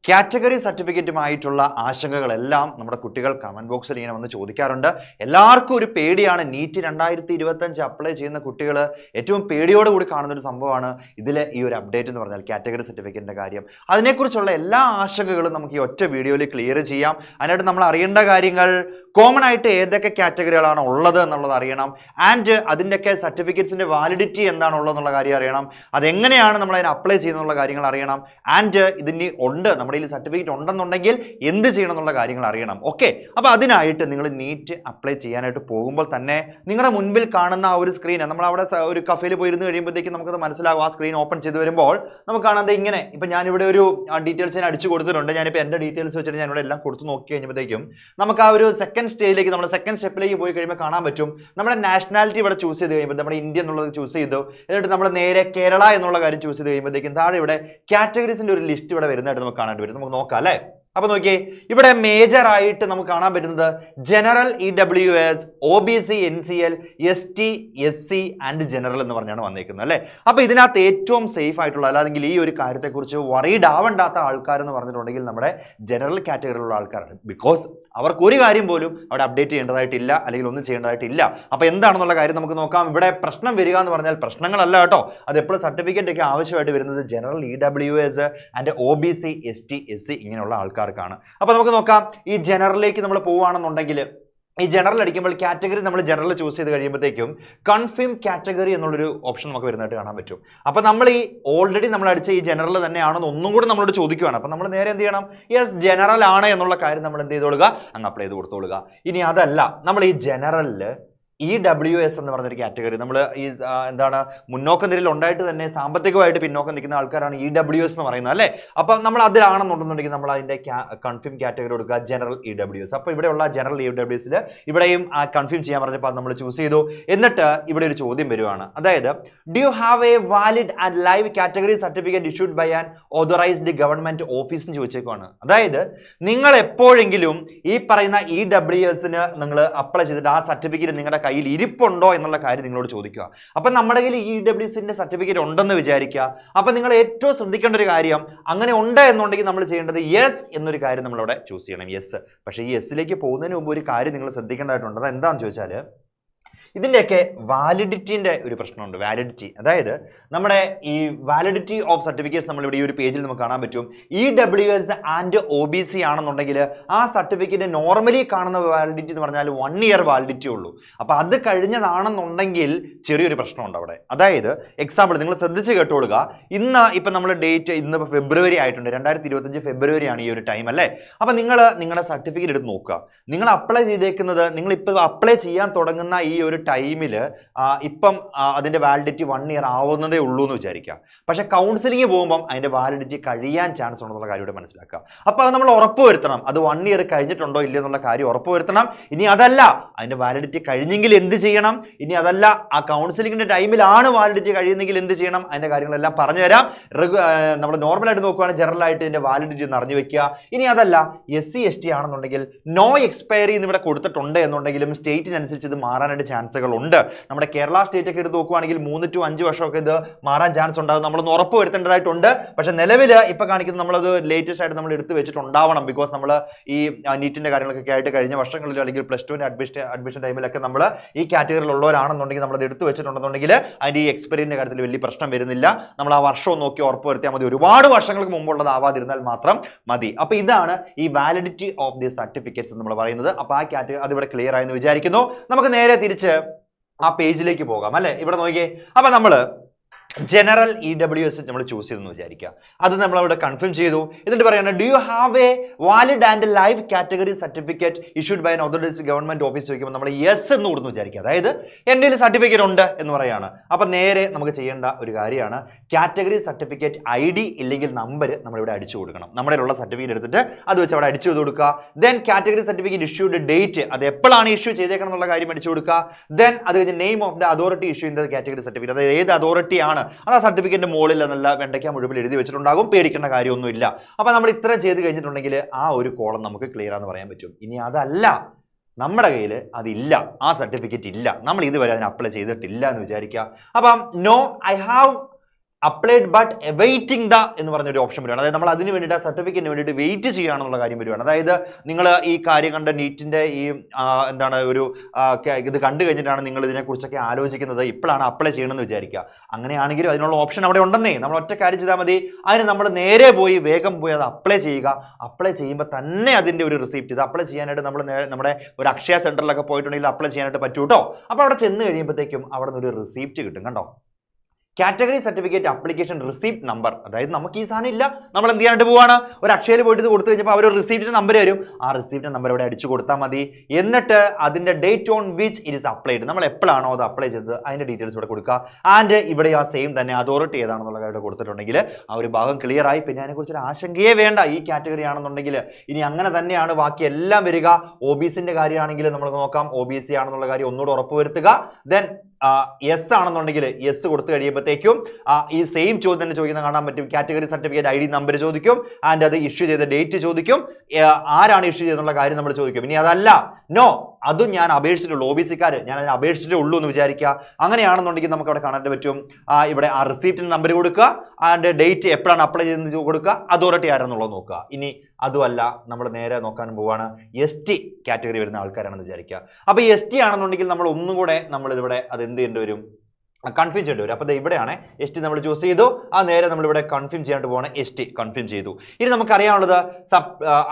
Category സർട്ടിഫിക്കറ്റുമായിട്ടുള്ള ആശങ്കകളെല്ലാം നമ്മുടെ കുട്ടികൾ comment ബോക്സിൽ ഇങ്ങനെ വന്ന് ചോദിക്കാറുണ്ട്. എല്ലാവർക്കും ഒരു പേടിയാണ്. നീറ്റ് 2025 അപ്ലൈ ചെയ്യുന്ന കുട്ടികൾ ഏറ്റവും പേടിയോടുകൂടി കാണുന്ന ഒരു സംഭവമാണ് ഇതിലെ ഈ ഒരു അപ്ഡേറ്റ് എന്ന് പറഞ്ഞാൽ കാറ്റഗറി സർട്ടിഫിക്കറ്റിന്റെ കാര്യം. അതിനെക്കുറിച്ചുള്ള എല്ലാ ആശങ്കകളും നമുക്ക് ഈ ഒറ്റ വീഡിയോയിൽ ക്ലിയർ ചെയ്യാം. അതിനായിട്ട് നമ്മൾ അറിയേണ്ട കാര്യങ്ങൾ കോമൺ ആയിട്ട് ഏതൊക്കെ കാറ്റഗറികളാണ് ഉള്ളത് എന്നുള്ളത് അറിയണം. ആൻഡ് അതിൻ്റെയൊക്കെ സർട്ടിഫിക്കറ്റ്സിന്റെ വാലിഡിറ്റി എന്താണുള്ളത് എന്നുള്ള കാര്യം അറിയണം. അതെങ്ങനെയാണ് നമ്മൾ അതിനെ അപ്ലൈ ചെയ്യുന്നുള്ള കാര്യങ്ങൾ അറിയണം. ആൻഡ് ഇതിന് ഉണ്ട് നമ്മുടെ സർട്ടിഫിക്കറ്റ് ഉണ്ടെന്നുണ്ടെങ്കിൽ എന്ത് ചെയ്യണം എന്നുള്ള കാര്യങ്ങൾ അറിയണം. ഓക്കെ, അപ്പോൾ അതിനായിട്ട് നിങ്ങൾ നീറ്റ് അപ്ലൈ ചെയ്യാനായിട്ട് പോകുമ്പോൾ തന്നെ നിങ്ങളുടെ മുൻപിൽ കാണുന്ന ആ ഒരു സ്ക്രീൻ, നമ്മൾ അവിടെ ഒരു കഫേയിൽ പോയിരുന്നു കഴിയുമ്പോഴത്തേക്കും നമുക്കത് മനസ്സിലാകും. ആ സ്ക്രീൻ ഓപ്പൺ ചെയ്ത് വരുമ്പോൾ നമുക്ക് കാണാതെ ഇങ്ങനെ ഇപ്പം ഞാനിവിടെ ഒരു ഡീറ്റെയിൽസ് ഞാൻ അടിച്ചു കൊടുത്തിട്ടുണ്ട്. ഞാനിപ്പോൾ എൻ്റെ ഡീറ്റെയിൽസ് വെച്ചിട്ട് ഞാനിവിടെ എല്ലാം കൊടുത്ത് നോക്കി കഴിഞ്ഞപ്പോഴത്തേക്കും നമുക്ക് ആ ഒരു സെക്കൻഡ് സ്റ്റേജിലേക്ക്, നമ്മുടെ സെക്കൻഡ് സ്റ്റെപ്പിലേക്ക് പോയി കഴിയുമ്പോൾ കാണാൻ പറ്റും നമ്മുടെ നാഷണാലിറ്റി ഇവിടെ ചൂസ് ചെയ്ത് കഴിയുമ്പോൾ നമ്മുടെ ഇന്ത്യ എന്നുള്ളത് ചൂസ് ചെയ്തു. എന്നിട്ട് നമ്മൾ നേരെ കേരള എന്നുള്ള കാര്യം ചൂസ് ചെയ്ത് കഴിയുമ്പോഴത്തേക്കും താഴെ ഇവിടെ കാറ്റഗറീസിന്റെ ഒരു ലിസ്റ്റ് ഇവിടെ വരുന്നതായിട്ട് നമുക്ക് കാണാൻ പറ്റും. നമുക്ക് നോക്കാം അല്ലേ. അപ്പൊ നോക്കിയേ, ഇവിടെ മേജർ ആയിട്ട് നമുക്ക് കാണാൻ പറ്റുന്നത് general, EWS, OBC, NCL, ST, SC and general എന്ന് പറഞ്ഞാണ് വന്നേക്കുന്നത് അല്ലേ. അപ്പൊ ഇതിനകത്ത് ഏറ്റവും സേഫ് ആയിട്ടുള്ള, അല്ലെങ്കിൽ ഈ ഒരു കാര്യത്തെക്കുറിച്ച് വറീഡ് ആവേണ്ടാത്ത ആൾക്കാർ എന്ന് പറഞ്ഞിട്ടുണ്ടെങ്കിൽ നമ്മുടെ ജനറൽ കാറ്റഗറിയിലുള്ള ആൾക്കാരാണ്. ബിക്കോസ് അവർക്ക് ഒരു കാര്യം പോലും അവിടെ അപ്ഡേറ്റ് ചെയ്യേണ്ടതായിട്ടില്ല, അല്ലെങ്കിൽ ഒന്നും ചെയ്യേണ്ടതായിട്ടില്ല. അപ്പൊ എന്താണെന്നുള്ള കാര്യം നമുക്ക് നോക്കാം. ഇവിടെ പ്രശ്നം വരിക എന്ന് പറഞ്ഞാൽ പ്രശ്നങ്ങളല്ല കേട്ടോ, അത് എപ്പോഴും സർട്ടിഫിക്കറ്റ് ഒക്കെ ആവശ്യമായിട്ട് വരുന്നത് general, EWS and OBC, ST, SC ഇങ്ങനെയുള്ള ആൾക്കാർക്കാണ്. അപ്പൊ നമുക്ക് നോക്കാം. ഈ ജനറലിലേക്ക് നമ്മൾ പോവുകയാണെന്നുണ്ടെങ്കിൽ ഈ ജനറൽ അടിക്കുമ്പോൾ കാറ്റഗറി നമ്മൾ ജനറൽ ചൂസ് ചെയ്ത് കഴിയുമ്പോഴത്തേക്കും കൺഫേം കാറ്റഗറി എന്നുള്ളൊരു ഓപ്ഷൻ നമുക്ക് വരുന്നതായിട്ട് കാണാൻ പറ്റും. അപ്പോൾ നമ്മൾ ഈ ഓൾറെഡി നമ്മൾ അടിച്ച ഈ ജനറൽ തന്നെയാണെന്ന് ഒന്നും കൂടി നമ്മളോട് ചോദിക്കുകയാണ്. അപ്പോൾ നമ്മൾ നേരെ എന്ത് ചെയ്യണം? യെസ്, ജനറൽ ആണ് എന്നുള്ള കാര്യം നമ്മൾ എന്ത് ചെയ്തോളുക, അങ്ങ് അപ്ലൈ ചെയ്ത് കൊടുത്തോളുക. ഇനി അതല്ല, നമ്മൾ ഈ ജനറലിൽ EWS എന്ന് പറഞ്ഞൊരു കാറ്റഗറി, നമ്മൾ ഈ എന്താണ് മുന്നോക്ക നിരയിൽ ഉണ്ടായിട്ട് തന്നെ സാമ്പത്തികമായിട്ട് പിന്നോക്കം നിൽക്കുന്ന ആൾക്കാരാണ് EWS എന്ന് പറയുന്നത് അല്ലേ. അപ്പം നമ്മൾ അതിലാണെന്നുണ്ടെന്നുണ്ടെങ്കിൽ നമ്മൾ അതിൻ്റെ കൺഫേം കാറ്റഗറി കൊടുക്കുക, ജനറൽ EWS. അപ്പോൾ ഇവിടെയുള്ള ജനറൽ EWSൽ ഇവിടെയും കൺഫേം ചെയ്യാൻ പറഞ്ഞപ്പോൾ നമ്മൾ ചൂസ് ചെയ്തു. എന്നിട്ട് ഇവിടെ ഒരു ചോദ്യം വരുവാണ്, അതായത് do you have a valid and live category certificate issued by an authorised government office എന്ന് ചോദിച്ചേക്കുവാണ്. അതായത് നിങ്ങൾ എപ്പോഴെങ്കിലും ഈ പറയുന്ന EWSന് നിങ്ങൾ അപ്ലൈ ചെയ്തിട്ട് ആ സർട്ടിഫിക്കറ്റ് നിങ്ങളുടെ കയ്യിൽ ഇരിപ്പുണ്ടോ എന്നുള്ള കാര്യം നിങ്ങളോട് ചോദിക്കുക. അപ്പൊ നമ്മുടെ കയ്യിൽ EWSന്റെ സർട്ടിഫിക്കറ്റ് ഉണ്ടെന്ന് വിചാരിക്കുക. അപ്പൊ നിങ്ങൾ ഏറ്റവും ശ്രദ്ധിക്കേണ്ട ഒരു കാര്യം, അങ്ങനെ ഉണ്ട് എന്നുണ്ടെങ്കിൽ നമ്മൾ ചെയ്യേണ്ടത് യെസ് എന്നൊരു കാര്യം നമ്മളവിടെ ചൂസ് ചെയ്യണം, യെസ്. പക്ഷേ ഈ യെസ്സിലേക്ക് പോകുന്നതിന് മുമ്പ് ഒരു കാര്യം നിങ്ങൾ ശ്രദ്ധിക്കേണ്ടതായിട്ടുണ്ട്. അത് എന്താണെന്ന് ചോദിച്ചാൽ ഇതിൻ്റെയൊക്കെ വാലിഡിറ്റിൻ്റെ ഒരു പ്രശ്നമുണ്ട്. വാലിഡിറ്റി, അതായത് നമ്മുടെ ഈ വാലിഡിറ്റി ഓഫ് സർട്ടിഫിക്കറ്റ്സ് നമ്മളിവിടെ ഈ ഒരു പേജിൽ നമുക്ക് കാണാൻ പറ്റും. EWS ആൻഡ് OBC ആണെന്നുണ്ടെങ്കിൽ ആ സർട്ടിഫിക്കറ്റ് നോർമലി കാണുന്ന വാലിഡിറ്റി എന്ന് പറഞ്ഞാൽ 1 ഇയർ വാലിഡിറ്റി ഉള്ളൂ. അപ്പോൾ അത് കഴിഞ്ഞതാണെന്നുണ്ടെങ്കിൽ ചെറിയൊരു പ്രശ്നമുണ്ട് അവിടെ. അതായത് എക്സാമ്പിൾ നിങ്ങൾ ശ്രദ്ധിച്ച് കേട്ടോളുക. ഇപ്പം നമ്മൾ ഡേറ്റ് ഇന്ന് ഫെബ്രുവരി ആയിട്ടുണ്ട്, 2025 ഫെബ്രുവരിയാണ് ഈ ഒരു ടൈം അല്ലേ. അപ്പം നിങ്ങളുടെ സർട്ടിഫിക്കറ്റ് എടുത്ത് നോക്കുക. നിങ്ങൾ അപ്ലൈ ചെയ്തേക്കുന്നത്, നിങ്ങളിപ്പോൾ അപ്ലൈ ചെയ്യാൻ തുടങ്ങുന്ന ഈ ഒരു ടൈമിൽ ഇപ്പം അതിൻ്റെ വാലിഡിറ്റി 1 ഇയർ ആവുന്നതേ ഉള്ളൂ എന്ന് വിചാരിക്കുക. പക്ഷേ കൗൺസിലിംഗ് പോകുമ്പം അതിൻ്റെ വാലിഡിറ്റി കഴിയാൻ ചാൻസ് ഉണ്ടെന്നുള്ള കാര്യം ഇവിടെ മനസ്സിലാക്കുക. അപ്പോൾ അത് നമ്മൾ ഉറപ്പുവരുത്തണം, അത് 1 ഇയർ കഴിഞ്ഞിട്ടുണ്ടോ ഇല്ലയോ എന്നുള്ള കാര്യം ഉറപ്പുവരുത്തണം. ഇനി അതല്ല, അതിൻ്റെ വാലിഡിറ്റി കഴിഞ്ഞെങ്കിൽ എന്ത് ചെയ്യണം? ഇനി അതല്ല, ആ കൗൺസിലിംഗിൻ്റെ ടൈമിലാണ് വാലിഡിറ്റി കഴിയുന്നെങ്കിൽ എന്ത് ചെയ്യണം? അതിൻ്റെ കാര്യങ്ങളെല്ലാം പറഞ്ഞുതരാം. നമ്മൾ നോർമലായിട്ട് നോക്കുകയാണെങ്കിൽ ജനറലായിട്ട് ഇതിൻ്റെ വാലിഡിറ്റി ഒന്ന് അറിഞ്ഞു വെക്കുക. ഇനി അതല്ല, SC ST ആണെന്നുണ്ടെങ്കിൽ നോ എക്സ്പയറി എന്ന് ഇവിടെ കൊടുത്തിട്ടുണ്ട് എന്നുണ്ടെങ്കിലും സ്റ്റേറ്റിനനുസരിച്ച് ഇത് മാറാനായിട്ട് ചാൻസുകൾ ഉണ്ട്. നമ്മുടെ കേരള സ്റ്റേറ്റ് ഒക്കെ എടുത്ത് നോക്കുകയാണെങ്കിൽ 3 to 5 വർഷമൊക്കെ ഇത് മാറാൻ ചാൻസ് ഉണ്ടാകും. നമ്മളൊന്ന് ഉറപ്പ് വരുത്തേണ്ടതായിട്ടുണ്ട്. പക്ഷെ നിലവിൽ ഇപ്പൊ കാണിക്കുന്നത് നമ്മളത് ലേറ്റസ്റ്റ് ആയിട്ട് നമ്മൾ എടുത്ത് വെച്ചിട്ടുണ്ടാവണം. ബിക്കോസ് നമ്മൾ ഈ നീറ്റിന്റെ കാര്യങ്ങളൊക്കെ ആയിട്ട് കഴിഞ്ഞ വർഷങ്ങളിൽ അല്ലെങ്കിൽ +2 അഡ്മിഷൻ ടൈമിലൊക്കെ നമ്മൾ ഈ കാറ്റഗറിയിൽ ഉള്ളവരാണെന്നുണ്ടെങ്കിൽ നമ്മളത് എടുത്ത് വെച്ചിട്ടുണ്ടെന്നുണ്ടെങ്കിൽ അതിന്റെ ഈ എക്സ്പെരിയന്റെ കാര്യത്തിൽ വലിയ പ്രശ്നം വരുന്നില്ല. നമ്മൾ ആ വർഷം നോക്കി ഉറപ്പ് വരുത്തിയാൽ മതി. ഒരുപാട് വർഷങ്ങൾക്ക് മുമ്പുള്ളതാവാതിരുന്നാൽ മാത്രം മതി. അപ്പൊ ഇതാണ് ഈ വാലിഡിറ്റി ഓഫ് ദി സർട്ടിഫിക്കറ്റ്സ് നമ്മൾ പറയുന്നത്. അപ്പൊ ആ കാറ്റഗറി അതിവിടെ ക്ലിയർ ആയെന്ന് വിചാരിക്കുന്നു. നമുക്ക് നേരെ തിരിച്ച് ആ പേജിലേക്ക് പോകാം അല്ലെ. ഇവിടെ നോക്കിയേ, അപ്പൊ നമ്മൾ ജനറൽ EWS നമ്മൾ ചൂസ് ചെയ്തെന്ന് വിചാരിക്കുക. അത് നമ്മളവിടെ കൺഫേം ചെയ്തു. എന്നിട്ട് പറയുന്നത് do you have a valid and live category certificate issued by an authorised government office ചോദിക്കുമ്പോൾ നമ്മൾ യെസ് എന്ന് കൊടുന്ന് വിചാരിക്കുക. അതായത് എൻ്റെ സർട്ടിഫിക്കറ്റ് ഉണ്ട് എന്ന് പറയാണ്. അപ്പം നേരെ നമുക്ക് ചെയ്യേണ്ട ഒരു കാര്യമാണ് കാറ്റഗറി സർട്ടിഫിക്കറ്റ് ID ഇല്ലെങ്കിൽ നമ്പർ നമ്മളിവിടെ അടിച്ചു കൊടുക്കണം. നമ്മുടെ ഉള്ള സർട്ടിഫിക്കറ്റ് എടുത്തിട്ട് അത് വെച്ച് അവിടെ അടിച്ചു ചെയ്ത് കൊടുക്കുക. Then category certificate issued date, അത് എപ്പോഴാണ് ഇഷ്യൂ ചെയ്തേക്കണം എന്നുള്ള കാര്യം അടിച്ചു കൊടുക്കുക. ദെൻ അത് കഴിഞ്ഞ് name of the authority issue in the category certificate, അതായത് ഏത് അതോറിറ്റിയാണ് അത് ആ സർട്ടിഫിക്കറ്റിന്റെ മുകളിൽ നല്ല വെണ്ടയ്ക്ക മുഴുവൻ എഴുതി വെച്ചിട്ടുണ്ടാകും. പേടിക്കേണ്ട കാര്യമൊന്നുമില്ല. അപ്പൊ നമ്മൾ ഇത്ര ചെയ്ത് കഴിഞ്ഞിട്ടുണ്ടെങ്കിൽ ആ ഒരു കോളം നമുക്ക് ക്ലിയർ ആണെന്ന് പറയാൻ പറ്റും. ഇനി അതല്ല, നമ്മുടെ കയ്യിൽ അതില്ല, ആ സർട്ടിഫിക്കറ്റ് ഇല്ല, നമ്മൾ ഇതുവരെ അതിന് അപ്ലൈ ചെയ്തിട്ടില്ല എന്ന് വിചാരിക്കുക. അപ്പം no I have applied but awaiting the എന്ന് പറഞ്ഞൊരു ഓപ്ഷൻ വരുവാണ്. അതായത് നമ്മൾ അതിന് വേണ്ടിയിട്ട് ആ സർട്ടിഫിക്കറ്റിന് വേണ്ടിയിട്ട് വെയിറ്റ് ചെയ്യുകയാണെന്നുള്ള കാര്യം വരുവാണ്. അതായത് നിങ്ങൾ ഈ കാര്യം കണ്ട നീറ്റിന്റെ ഈ എന്താണ് ഒരു ഇത് കണ്ടു കഴിഞ്ഞിട്ടാണ് നിങ്ങൾ ഇതിനെക്കുറിച്ചൊക്കെ ആലോചിക്കുന്നത്, ഇപ്പോഴാണ് അപ്ലൈ ചെയ്യണമെന്ന് വിചാരിക്കുക. അങ്ങനെയാണെങ്കിലും അതിനുള്ള ഓപ്ഷൻ അവിടെ ഉണ്ടെന്നേ. നമ്മൾ ഒറ്റ കാര്യം ചെയ്താൽ മതി, അതിന് നമ്മൾ നേരെ പോയി വേഗം പോയി അത് അപ്ലൈ ചെയ്യുക. അപ്ലൈ ചെയ്യുമ്പോൾ തന്നെ അതിന്റെ ഒരു റിസീപ്റ്റ്, ഇത് അപ്ലൈ ചെയ്യാനായിട്ട് നമ്മൾ നമ്മുടെ ഒരു അക്ഷയ സെന്ററിലൊക്കെ പോയിട്ടുണ്ടെങ്കിൽ അപ്ലൈ ചെയ്യാനായിട്ട് പറ്റൂ കേട്ടോ. അപ്പോൾ അവിടെ ചെന്ന് കഴിയുമ്പോഴത്തേക്കും അവിടെ നിന്ന് ഒരു റിസീപ്റ്റ് കിട്ടും. കണ്ടോ, category certificate application receipt number. അതായത് നമുക്ക് ഈ സാധനം ഇല്ല, നമ്മൾ എന്ത് ചെയ്യാനായിട്ട് പോവാണ്, ഒരു അക്ഷയയിൽ പോയിട്ട് ഇത് കൊടുത്തു കഴിഞ്ഞപ്പോൾ അവർ റിസീപ്റ്റിന്റെ നമ്പർ തരും. ആ റിസീപ്റ്റിന്റെ നമ്പർ ഇവിടെ അടിച്ചു കൊടുത്താൽ മതി. എന്നിട്ട് അതിന്റെ date on which it is applied, നമ്മൾ എപ്പോഴാണോ അത് അപ്ലൈ ചെയ്തത് അതിന്റെ ഡീറ്റെയിൽസ് ഇവിടെ കൊടുക്കുക. ആൻഡ് ഇവിടെ ആ സെയിം തന്നെ അതോറിറ്റി ഏതാണെന്നുള്ള കാര്യം കൊടുത്തിട്ടുണ്ടെങ്കിൽ ആ ഒരു ഭാഗം ക്ലിയർ ആയി. പിന്നെ അതിനെക്കുറിച്ച് ഒരു ആശങ്കയെ വേണ്ട. ഈ കാറ്റഗറി ആണെന്നുണ്ടെങ്കിൽ ഇനി അങ്ങനെ തന്നെയാണ് ബാക്കി എല്ലാം വരിക. ഒ ബി സിന്റെ കാര്യമാണെങ്കിൽ നമ്മൾ നോക്കാം, ഒ ബി സി ആണെന്നുള്ള കാര്യം ഒന്നുകൂടെ ഉറപ്പുവരുത്തുക. ദെൻ യെസ് ആണെന്നുണ്ടെങ്കിൽ യെസ് കൊടുത്തു കഴിയുമ്പോഴത്തേക്കും ഈ സെയിം ചോദ്യം തന്നെ ചോദിക്കുന്നത് കാണാൻ പറ്റും. കാറ്റഗറി സർട്ടിഫിക്കറ്റ് ID നമ്പർ ചോദിക്കും, ആൻഡ് അത് ഇഷ്യൂ ചെയ്ത ഡേറ്റ് ചോദിക്കും, ആരാണ് ഇഷ്യൂ ചെയ്തെന്നുള്ള കാര്യം നമ്മൾ ചോദിക്കും. ഇനി അതല്ല, നോ, അതും ഞാൻ അപേക്ഷിച്ചിട്ടുള്ളൂ, ഒ ബി സിക്കാർ ഞാൻ അതിന് അപേക്ഷിച്ചിട്ടേ ഉള്ളൂ എന്ന് വിചാരിക്കുക. അങ്ങനെയാണെന്നുണ്ടെങ്കിൽ നമുക്ക് അവിടെ കാണാൻ പറ്റും, ഇവിടെ ആ റിസീപ്റ്റിന് നമ്പർ കൊടുക്കുക, ആൻഡ് ഡേറ്റ് എപ്പോഴാണ് അപ്ലൈ ചെയ്തെന്ന് കൊടുക്കുക, അതോറിറ്റി ആരാണെന്നുള്ളത് നോക്കുക. ഇനി അതുമല്ല, നമ്മൾ നേരെ നോക്കാൻ പോവാണ് ST കാറ്റഗറി വരുന്ന ആൾക്കാരാണെന്ന് വിചാരിക്കുക. അപ്പോൾ ST ആണെന്നുണ്ടെങ്കിൽ നമ്മൾ ഒന്നും കൂടെ നമ്മളിവിടെ അത് എന്ത് ചെയ്യേണ്ടി വരും, കൺഫേം ചെയ്യേണ്ടി വരും. അപ്പോൾ ഇവിടെയാണ് ST നമ്മൾ ചൂസ് ചെയ്തു, ആ നേരെ നമ്മളിവിടെ കൺഫേം ചെയ്യാണ്ട് പോവാണ്. ST കൺഫേം ചെയ്തു. ഇനി നമുക്കറിയാനുള്ളത്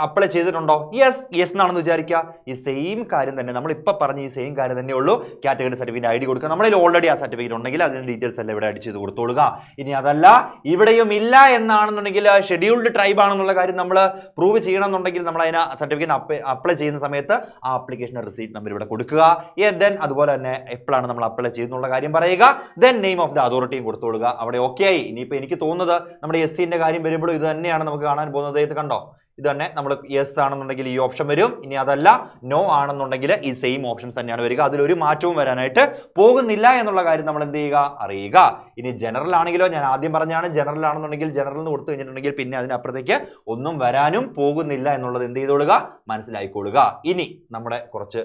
അപ്ലൈ ചെയ്തിട്ടുണ്ടോ, യെസ് എന്നാണെന്ന് വിചാരിക്കുക. ഈ സെയിം കാര്യം തന്നെ നമ്മൾ ഇപ്പോൾ പറഞ്ഞ ഈ സെയിം കാര്യം തന്നെ ഉള്ളൂ. കാറ്റഗറി സർട്ടിഫിക്കറ്റ് ID കൊടുക്കുക. നമ്മളിൽ ഓൾറെഡി ആ സർട്ടിഫിക്കറ്റ് ഉണ്ടെങ്കിൽ അതിന്റെ ഡീറ്റെയിൽസ് എല്ലാം ഇവിടെ അടിച്ച് ചെയ്ത് കൊടുത്തോളുക. ഇനി അതല്ല, ഇവിടെയും ഇല്ല എന്നാണെന്നുണ്ടെങ്കിൽ ഷെഡ്യൂൾഡ് ട്രൈബ് ആണെന്നുള്ള കാര്യം നമ്മൾ പ്രൂവ് ചെയ്യണമെന്നുണ്ടെങ്കിൽ നമ്മൾ അതിന് സർട്ടിഫിക്കറ്റ് അപ്ലൈ ചെയ്യുന്ന സമയത്ത് ആ ആപ്ലിക്കേഷൻ റിസീപ്റ്റ് നമ്പർ ഇവിടെ കൊടുക്കുക. ദെൻ അതുപോലെ തന്നെ എപ്പോഴാണ് നമ്മൾ അപ്ലൈ ചെയ്യുന്നുള്ള കാര്യം പറയുക. ദെൻ നെയിം ഓഫ് ദ അതോറിറ്റിയും കൊടുത്തോളുക. അവിടെ ഓക്കെ ആയി. ഇനിയിപ്പോൾ എനിക്ക് തോന്നുന്നത് നമ്മുടെ SCന്റെ കാര്യം വരുമ്പോഴും ഇത് തന്നെയാണ് നമുക്ക് കാണാൻ പോകുന്നത്. ഇത് കണ്ടോ, ഇത് തന്നെ നമ്മൾ യെസ് ആണെന്നുണ്ടെങ്കിൽ ഈ ഓപ്ഷൻ വരും. ഇനി അതല്ല, നോ ആണെന്നുണ്ടെങ്കിൽ ഈ സെയിം ഓപ്ഷൻസ് തന്നെയാണ് വരിക. അതിലൊരു മാറ്റവും വരാനായിട്ട് പോകുന്നില്ല എന്നുള്ള കാര്യം നമ്മൾ എന്ത് ചെയ്യുക, അറിയുക. ഇനി ജനറൽ ആണെങ്കിലോ, ഞാൻ ആദ്യം പറഞ്ഞാണ്, ജനറൽ ആണെന്നുണ്ടെങ്കിൽ ജനറൽ എന്ന് കൊടുത്തു കഴിഞ്ഞിട്ടുണ്ടെങ്കിൽ പിന്നെ അതിനപ്പുറത്തേക്ക് ഒന്നും വരാനും പോകുന്നില്ല എന്നുള്ളത് എന്ത് ചെയ്തോളുക, മനസ്സിലായിക്കൊള്ളുക. ഇനി നമ്മുടെ കുറച്ച്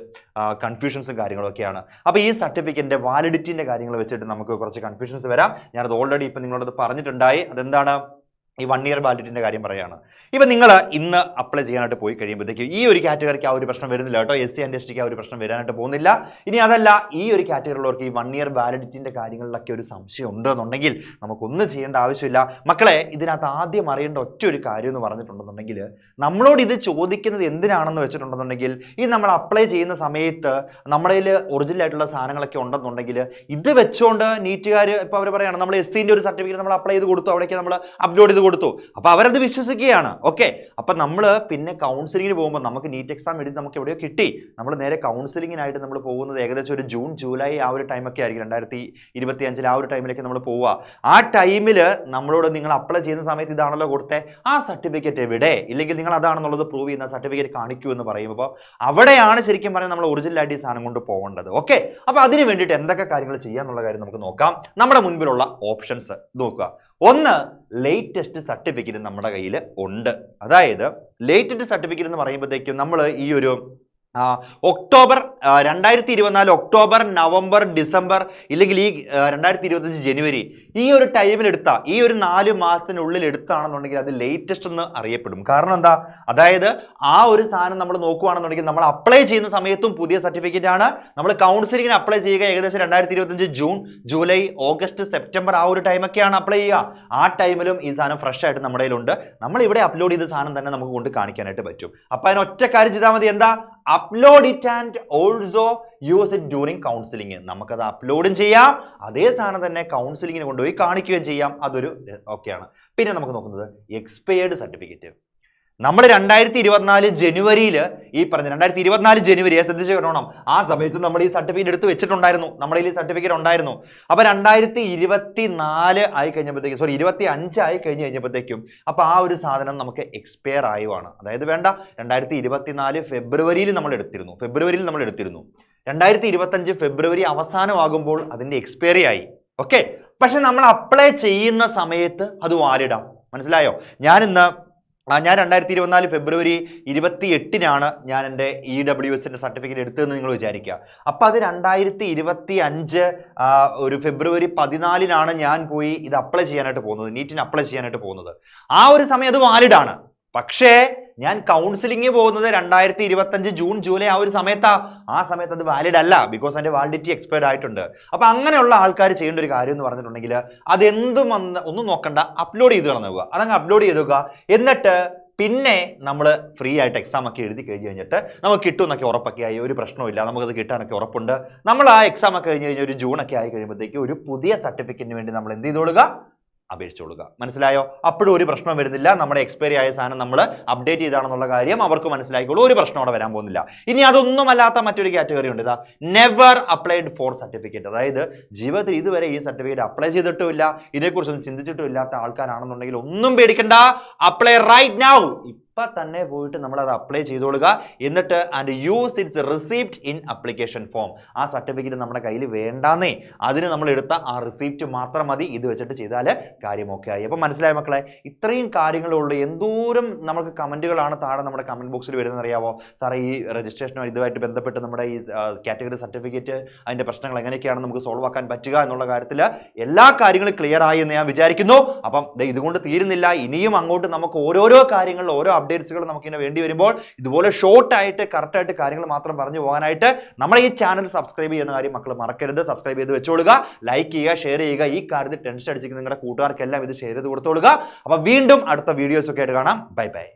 കൺഫ്യൂഷൻസും കാര്യങ്ങളൊക്കെയാണ്. അപ്പോൾ ഈ സർട്ടിഫിക്കറ്റിന്റെ വാലിഡിറ്റിന്റെ കാര്യങ്ങൾ വെച്ചിട്ട് നമുക്ക് കുറച്ച് കൺഫ്യൂഷൻസ് വരാം. ഞാനത് ഓൾറെഡി ഇപ്പം നിങ്ങളോട് പറഞ്ഞിട്ടുണ്ടായി. അതെന്താണ്, ഈ 1 ഇയർ വാലിഡിറ്റിന്റെ കാര്യം പറയുകയാണ്. ഇപ്പം നിങ്ങൾ ഇന്ന് അപ്ലൈ ചെയ്യാനായിട്ട് പോയി കഴിയുമ്പോഴത്തേക്കും ഈ ഒരു കാറ്റഗറിക്ക് ആ ഒരു പ്രശ്നം വരുന്നില്ല കേട്ടോ. SC ആൻഡ് STക്ക് ആ ഒരു പ്രശ്നം വരാനായിട്ട് പോകുന്നില്ല. ഇനി അതല്ല, ഈ ഒരു കാറ്റഗറി ഉള്ളവർക്ക് ഈ 1 ഇയർ വാലിഡിറ്റിന്റെ കാര്യങ്ങളിലൊക്കെ ഒരു സംശയം ഉണ്ടെന്നുണ്ടെങ്കിൽ നമുക്കൊന്നും ചെയ്യേണ്ട ആവശ്യമില്ല മക്കളെ. ഇതിനകത്ത് ആദ്യം അറിയേണ്ട ഒറ്റ ഒരു കാര്യം എന്ന് പറഞ്ഞിട്ടുണ്ടെന്നുണ്ടെങ്കിൽ, നമ്മളോട് ഇത് ചോദിക്കുന്നത് എന്തിനാണെന്ന് വെച്ചിട്ടുണ്ടെന്നുണ്ടെങ്കിൽ, ഈ നമ്മൾ അപ്ലൈ ചെയ്യുന്ന സമയത്ത് നമ്മുടെ കയ്യിൽ ഒറിജിനൽ ആയിട്ടുള്ള സാധനങ്ങളൊക്കെ ഉണ്ടെന്നുണ്ടെങ്കിൽ ഇത് വെച്ചുകൊണ്ട് നീറ്റുകാർ ഇപ്പോൾ അവർ പറയുകയാണ്, നമ്മൾ SCന്റെ ഒരു സർട്ടിഫിക്കറ്റ് നമ്മൾ അപ്ലൈ ചെയ്ത് കൊടുത്തു, അവിടേക്ക് നമ്മൾ അപ്ലോഡ് ചെയ്ത് കൊടുത്തു, അപ്പോൾ അവരത് വിശ്വസിക്കുകയാണ്. ഓക്കെ, അപ്പം നമ്മൾ പിന്നെ കൗൺസിലിങ്ങിന് പോകുമ്പോൾ നമുക്ക് നീറ്റ് എക്സാം എഴുതി നമുക്ക് എവിടെയോ കിട്ടി, നമ്മൾ നേരെ കൗൺസിലിങ്ങിനായിട്ട് നമ്മൾ പോകുന്നത് ഏകദേശം ഒരു ജൂൺ ജൂലൈ ആ ഒരു ടൈമൊക്കെ ആയിരിക്കും, 2025 ആ ഒരു ടൈമിലേക്ക് നമ്മൾ പോവുക. ആ ടൈമിൽ നമ്മളോട് നിങ്ങൾ അപ്ലൈ ചെയ്യുന്ന സമയത്ത് ഇതാണല്ലോ കൊടുത്തേ, ആ സർട്ടിഫിക്കറ്റ് എവിടെ, ഇല്ലെങ്കിൽ നിങ്ങൾ അതാണെന്നുള്ളത് പ്രൂവ് ചെയ്യുന്ന സർട്ടിഫിക്കറ്റ് കാണിക്കൂ എന്ന് പറയുമ്പോൾ അവിടെയാണ് ശരിക്കും പറഞ്ഞാൽ നമ്മൾ ഒറിജിനൽ ആയിട്ട് ഈ സാധനം കൊണ്ട് പോകേണ്ടത്. ഓക്കെ, അപ്പോൾ അതിന് വേണ്ടിയിട്ട് എന്തൊക്കെ കാര്യങ്ങൾ ചെയ്യാന്നുള്ള കാര്യം നമുക്ക് നോക്കാം. നമ്മുടെ മുൻപിലുള്ള ഓപ്ഷൻസ് നോക്കുക. ഒന്ന്, ലേറ്റസ്റ്റ് സർട്ടിഫിക്കറ്റ് നമ്മുടെ കയ്യിൽ ഉണ്ട്. അതായത് ലേറ്റസ്റ്റ് സർട്ടിഫിക്കറ്റ് എന്ന് പറയുമ്പോഴത്തേക്കും നമ്മൾ ഈ ഒരു ഒക്ടോബർ 2024 ഒക്ടോബർ, നവംബർ, ഡിസംബർ, ഇല്ലെങ്കിൽ ഈ 2025 ജനുവരി ഈ ഒരു ടൈമിൽ എടുത്ത, ഈ ഒരു 4 മാസത്തിനുള്ളിൽ എടുത്താണെന്നുണ്ടെങ്കിൽ അത് ലേറ്റസ്റ്റ് എന്ന് അറിയപ്പെടും. കാരണം എന്താ, അതായത് ആ ഒരു സാധനം നമ്മൾ നോക്കുകയാണെന്നുണ്ടെങ്കിൽ നമ്മൾ അപ്ലൈ ചെയ്യുന്ന സമയത്തും പുതിയ സർട്ടിഫിക്കറ്റ് ആണ്. നമ്മൾ കൗൺസിലിങ്ങിന് അപ്ലൈ ചെയ്യുക ഏകദേശം 2025 ജൂൺ, ജൂലൈ, ഓഗസ്റ്റ്, സെപ്റ്റംബർ ആ ഒരു ടൈമൊക്കെയാണ് അപ്ലൈ ചെയ്യുക. ആ ടൈമിലും ഈ സാധനം ഫ്രഷ് ആയിട്ട് നമ്മുടെ കയ്യിലുണ്ട്. നമ്മൾ ഇവിടെ അപ്ലോഡ് ചെയ്ത സാധനം തന്നെ നമുക്ക് കൊണ്ട് കാണിക്കാനായിട്ട് പറ്റും. അപ്പോൾ അതിന് ഒറ്റ കാര്യം ചെയ്താൽ മതി, എന്താ, upload it and also use it during counselling. നമുക്കത് അപ്ലോഡും ചെയ്യാം, അതേ സാധനം തന്നെ കൗൺസിലിങ്ങിന് കൊണ്ടുപോയി കാണിക്കുകയും ചെയ്യാം. അതൊരു ഓക്കെയാണ്. പിന്നെ നമുക്ക് നോക്കുന്നത് എക്സ്പയർഡ് സർട്ടിഫിക്കറ്റ്. നമ്മൾ 2024 ജനുവരിയിൽ ഈ പറഞ്ഞ 2024 ജനുവരി ശ്രദ്ധിച്ച് കാണണം, ആ സമയത്ത് നമ്മൾ ഈ സർട്ടിഫിക്കറ്റ് എടുത്ത് വെച്ചിട്ടുണ്ടായിരുന്നു, നമ്മുടെ ഈ സർട്ടിഫിക്കറ്റ് ഉണ്ടായിരുന്നു. അപ്പോൾ 2024 ആയി കഴിഞ്ഞപ്പോഴത്തേക്കും, 25 ആയി കഴിഞ്ഞപ്പോഴത്തേക്കും അപ്പോൾ ആ ഒരു സാധനം നമുക്ക് എക്സ്പയർ ആയുവാണ്. അതായത് വേണ്ട, 2024 ഫെബ്രുവരിയിൽ നമ്മൾ എടുത്തിരുന്നു, 2025 ഫെബ്രുവരി അവസാനമാകുമ്പോൾ അതിൻ്റെ എക്സ്പയറി ആയി. ഓക്കെ, പക്ഷെ നമ്മൾ അപ്ലൈ ചെയ്യുന്ന സമയത്ത് അത് വാലിഡാണ്. മനസ്സിലായോ? ഞാനിന്ന് ഞാൻ 2024 ഫെബ്രുവരി 28-നാണ് ഞാൻ എൻ്റെ EWSന്റെ സർട്ടിഫിക്കറ്റ് എടുത്തതെന്ന് നിങ്ങൾ വിചാരിക്കുക. അപ്പോൾ അത് 2025 ഒരു ഫെബ്രുവരി 14-നാണ് ഞാൻ പോയി ഇത് അപ്ലൈ ചെയ്യാനായിട്ട് പോകുന്നത്, നീറ്റിന് അപ്ലൈ ചെയ്യാനായിട്ട് പോകുന്നത്. ആ ഒരു സമയം അത് വാലിഡ് ആണ്. പക്ഷേ ഞാൻ കൗൺസിലിംഗ് പോകുന്നത് 2025 ജൂൺ ജൂലൈ ആ ഒരു സമയത്താ. ആ സമയത്ത് അത് വാലിഡ് അല്ല, ബിക്കോസ് അതിന്റെ വാലിഡിറ്റി എക്സ്പയർഡ് ആയിട്ടുണ്ട്. അപ്പൊ അങ്ങനെയുള്ള ആൾക്കാർ ചെയ്യേണ്ട ഒരു കാര്യം എന്ന് പറഞ്ഞിട്ടുണ്ടെങ്കിൽ അതെന്തും ഒന്നും നോക്കണ്ട, അപ്ലോഡ് ചെയ്ത് കളഞ്ഞു പോവുക. അതങ്ങ് അപ്ലോഡ് ചെയ്ത് വെക്കുക. എന്നിട്ട് പിന്നെ നമ്മൾ ഫ്രീ ആയിട്ട് എക്സാം ഒക്കെ എഴുതി കഴിഞ്ഞിട്ട് നമുക്ക് കിട്ടും എന്നൊക്കെ ഉറപ്പൊക്കെ ആയി, ഒരു പ്രശ്നമില്ല, നമുക്കത് കിട്ടാനൊക്കെ ഉറപ്പുണ്ട്. നമ്മൾ ആ എക്സാം ഒക്കെ കഴിഞ്ഞ് കഴിഞ്ഞാൽ ഒരു ജൂണൊക്കെ ആയി കഴിയുമ്പോഴത്തേക്ക് ഒരു പുതിയ സർട്ടിഫിക്കറ്റിന് വേണ്ടി നമ്മൾ എന്ത് ചെയ്തോളുക, അപേക്ഷിച്ചു കൊടുക്കുക. മനസ്സിലായോ? അപ്പോഴും ഒരു പ്രശ്നം വരുന്നില്ല. നമ്മുടെ എക്സ്പയറി ആയ സാധനം നമ്മൾ അപ്ഡേറ്റ് ചെയ്താണെന്നുള്ള കാര്യം അവർക്ക് മനസ്സിലായിക്കോളൂ. ഒരു പ്രശ്നം അവിടെ വരാൻ പോകുന്നില്ല. ഇനി അതൊന്നുമല്ലാത്ത മറ്റൊരു കാറ്റഗറി ഉണ്ട്, ഇതാ നെവർ അപ്ലൈഡ് ഫോർ സർട്ടിഫിക്കറ്റ്. അതായത് ജീവിതത്തിൽ ഇതുവരെ ഈ സർട്ടിഫിക്കറ്റ് അപ്ലൈ ചെയ്തിട്ടുമില്ല, ഇതിനെക്കുറിച്ചൊന്നും ചിന്തിച്ചിട്ടും ഇല്ലാത്ത ആൾക്കാരാണെന്നുണ്ടെങ്കിൽ ഒന്നും പേടിക്കണ്ട. Apply right now. ഇപ്പം തന്നെ പോയിട്ട് നമ്മൾ അത് അപ്ലൈ ചെയ്തോളുക. എന്നിട്ട് and use its receipt in application form. ആ സർട്ടിഫിക്കറ്റ് നമ്മുടെ കയ്യിൽ വേണ്ടാന്നേ, അതിന് നമ്മൾ എടുത്ത ആ റിസീപ്റ്റ് മാത്രം മതി. ഇത് വെച്ചിട്ട് ചെയ്താൽ കാര്യമൊക്കെ ആയി. അപ്പം മനസ്സിലായ മക്കളെ, ഇത്രയും കാര്യങ്ങളുള്ളൂ. എന്തോരം നമുക്ക് കമൻറ്റുകളാണ് താഴെ നമ്മുടെ കമൻറ്റ് ബോക്സിൽ വരുന്നത് അറിയാവോ? സാറേ ഈ രജിസ്ട്രേഷനോ ഇതുമായിട്ട് ബന്ധപ്പെട്ട് നമ്മുടെ ഈ കാറ്റഗറി സർട്ടിഫിക്കറ്റ് അതിൻ്റെ പ്രശ്നങ്ങൾ എങ്ങനെയൊക്കെയാണ് നമുക്ക് സോൾവ് ആക്കാൻ പറ്റുക എന്നുള്ള കാര്യത്തിൽ എല്ലാ കാര്യങ്ങളും ക്ലിയർ ആയി എന്ന് ഞാൻ വിചാരിക്കുന്നു. അപ്പം ഇതുകൊണ്ട് തീരുന്നില്ല. ഇനിയും അങ്ങോട്ട് നമുക്ക് ഓരോരോ കാര്യങ്ങളിൽ ഓരോ അപ്ഡേറ്റ്സുകൾ നമുക്കിങ്ങനെ വേണ്ടി വരുമ്പോൾ ഇതുപോലെ ഷോർട്ടായിട്ട് കറക്റ്റായിട്ട് കാര്യങ്ങൾ മാത്രം പറഞ്ഞു പോകാനായിട്ട് നമ്മുടെ ഈ ചാനൽ സബ്സ്ക്രൈബ് ചെയ്യുന്ന കാര്യം മക്കൾ മറക്കരുത്. സബ്സ്ക്രൈബ് ചെയ്ത് വെച്ചോളുക, ലൈക്ക് ചെയ്യുക, ഷെയർ ചെയ്യുക. ഈ കാര്യത്തിൽ ടെൻഷൻ അടിച്ചിരിക്കുന്ന നിങ്ങളുടെ കൂട്ടുകാർക്കെല്ലാം ഇത് ഷെയർ ചെയ്ത് കൊടുത്തോളുക. അപ്പോൾ വീണ്ടും അടുത്ത വീഡിയോസ് ഒക്കെ ആയിട്ട് കാണാം. Bye bye.